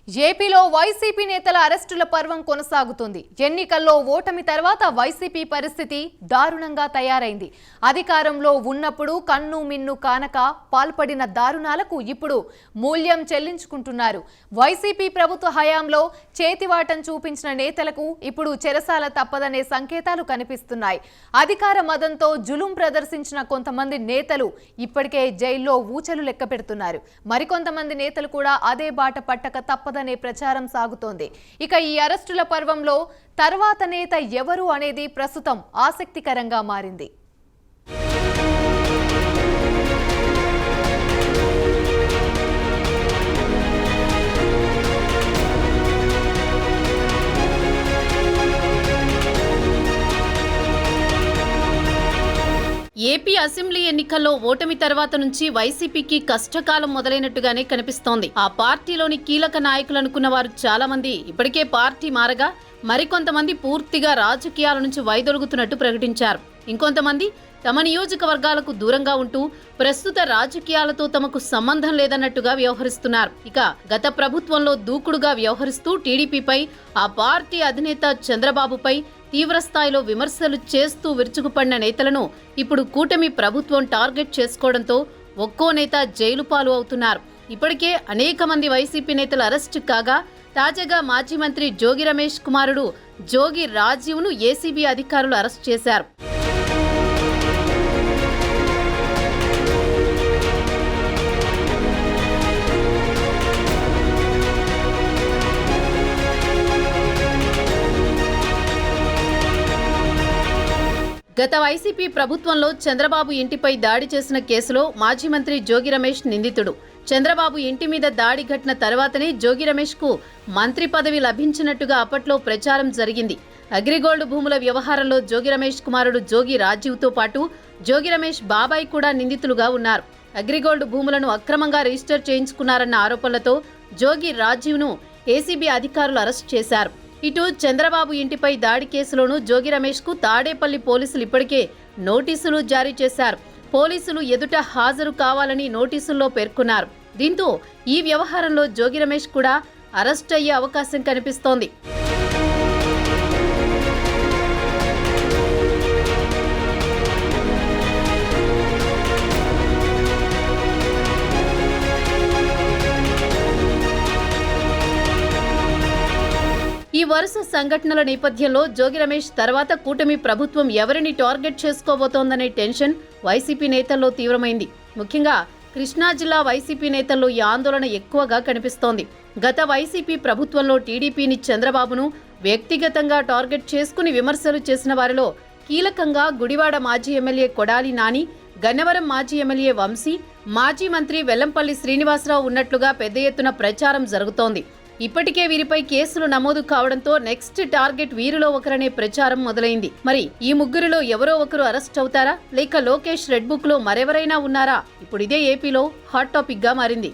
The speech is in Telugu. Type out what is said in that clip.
ఏపీలో వైసీపీ నేతల అరెస్టుల పర్వం కొనసాగుతుంది. ఎన్నికల్లో ఓటమి తర్వాత వైసీపీ పరిస్థితి దారుణంగా తయారైంది. అధికారంలో ఉన్నప్పుడు కన్ను మిన్ను కానక పాల్పడిన దారుణాలకు ఇప్పుడు మూల్యం చెల్లించుకుంటున్నారు. వైసీపీ ప్రభుత్వ హయాంలో చేతివాటం చూపించిన నేతలకు ఇప్పుడు చెరసాల తప్పదనే సంకేతాలు కనిపిస్తున్నాయి. అధికార మదంతో జులుం ప్రదర్శించిన కొంతమంది నేతలు ఇప్పటికే జైల్లో ఊచలు లెక్క పెడుతున్నారు. మరికొంతమంది నేతలు కూడా అదే బాట పట్టక తప్పదనే ప్రచారం సాగుతోంది. ఇక ఈ అరెస్టుల పర్వంలో తర్వాత నేత ఎవరు అనేది ప్రస్తుతం ఆసక్తికరంగా మారింది. ఏపీ అసెంబ్లీ ఎన్నికల్లో ఓటమి తర్వాత నుంచి వైసీపీకి కష్టకాలం మొదలైనట్టుగానే కనిపిస్తోంది. ఆ పార్టీలోని కీలక నాయకులు అనుకున్న వారు చాలా మంది ఇప్పటికే పార్టీ మారగా మరికొంతమంది పూర్తిగా రాజకీయాల నుంచి వైదొలుగుతున్నట్టు ప్రకటించారు. ఇంకొంతమంది తమ నియోజకవర్గాలకు దూరంగా ఉంటూ ప్రస్తుత రాజకీయాలతో తమకు సంబంధం లేదన్నట్టుగా వ్యవహరిస్తున్నారు. ఇక గత ప్రభుత్వంలో దూకుడుగా వ్యవహరిస్తూ టీడీపీపై, ఆ పార్టీ అధినేత చంద్రబాబుపై తీవ్రస్థాయిలో విమర్శలు చేస్తూ విరుచుకుపడిన నేతలను ఇప్పుడు కూటమి ప్రభుత్వం టార్గెట్ చేసుకోవడంతో ఒక్కో నేత జైలు పాలు అవుతున్నారు. ఇప్పటికే అనేక మంది వైసీపీ నేతలు అరెస్టు కాగా తాజాగా మాజీ మంత్రి జోగి రమేష్ కుమారుడు జోగి రాజీవ్ను ఏసీబీ అధికారులు అరెస్ట్ చేశారు. గత వైసీపీ ప్రభుత్వంలో చంద్రబాబు ఇంటిపై దాడి చేసిన కేసులో మాజీ మంత్రి జోగి రమేష్ నిందితుడు. చంద్రబాబు ఇంటి మీద దాడి ఘటన తర్వాతనే జోగి రమేష్కు మంత్రి పదవి లభించినట్టుగా అప్పట్లో ప్రచారం జరిగింది. అగ్రిగోల్డ్ భూముల వ్యవహారంలో జోగి రమేష్ కుమారుడు జోగి రాజీవ్తో పాటు జోగి రమేష్ బాబాయ్ కూడా నిందితులుగా ఉన్నారు. అగ్రిగోల్డ్ భూములను అక్రమంగా రిజిస్టర్ చేయించుకున్నారన్న ఆరోపణలతో జోగి రాజీవ్ను ఏసీబీ అధికారులు అరెస్ట్ చేశారు. ఇటు చంద్రబాబు ఇంటిపై దాడి కేసులోనూ జోగి రమేష్కు తాడేపల్లి పోలీసులు ఇప్పటికే నోటీసులు జారీ చేశారు. పోలీసులు ఎదుట హాజరు కావాలని నోటీసుల్లో పేర్కొన్నారు. దీంతో ఈ వ్యవహారంలో జోగి రమేష్ కూడా అరెస్ట్ అయ్యే అవకాశం కనిపిస్తోంది. ఈ వరుస సంఘటనల నేపథ్యంలో జోగి రమేష్ తర్వాత కూటమి ప్రభుత్వం ఎవరిని టార్గెట్ చేసుకోబోతోందనే టెన్షన్ వైసీపీ నేతల్లో తీవ్రమైంది. ముఖ్యంగా కృష్ణా జిల్లా వైసీపీ నేతల్లో ఈ ఆందోళన ఎక్కువగా కనిపిస్తోంది. గత వైసీపీ ప్రభుత్వంలో టీడీపీని, చంద్రబాబును వ్యక్తిగతంగా టార్గెట్ చేసుకుని విమర్శలు చేసిన వారిలో కీలకంగా గుడివాడ మాజీ ఎమ్మెల్యే కొడాలి నాని, గన్నవరం మాజీ ఎమ్మెల్యే వంశీ, మాజీ మంత్రి వెల్లంపల్లి శ్రీనివాసరావు ఉన్నట్లుగా పెద్ద ఎత్తున ప్రచారం జరుగుతోంది. ఇప్పటికే వీరిపై కేసులు నమోదు కావడంతో నెక్స్ట్ టార్గెట్ వీరిలో ఒకరనే ప్రచారం మొదలైంది. మరి ఈ ముగ్గురిలో ఎవరో ఒకరు అరెస్ట్ అవుతారా, లేక లోకేష్ రెడ్ బుక్ లో మరెవరైనా ఉన్నారా? ఇప్పుడు ఇదే ఏపీలో హాట్ టాపిక్ గా మారింది.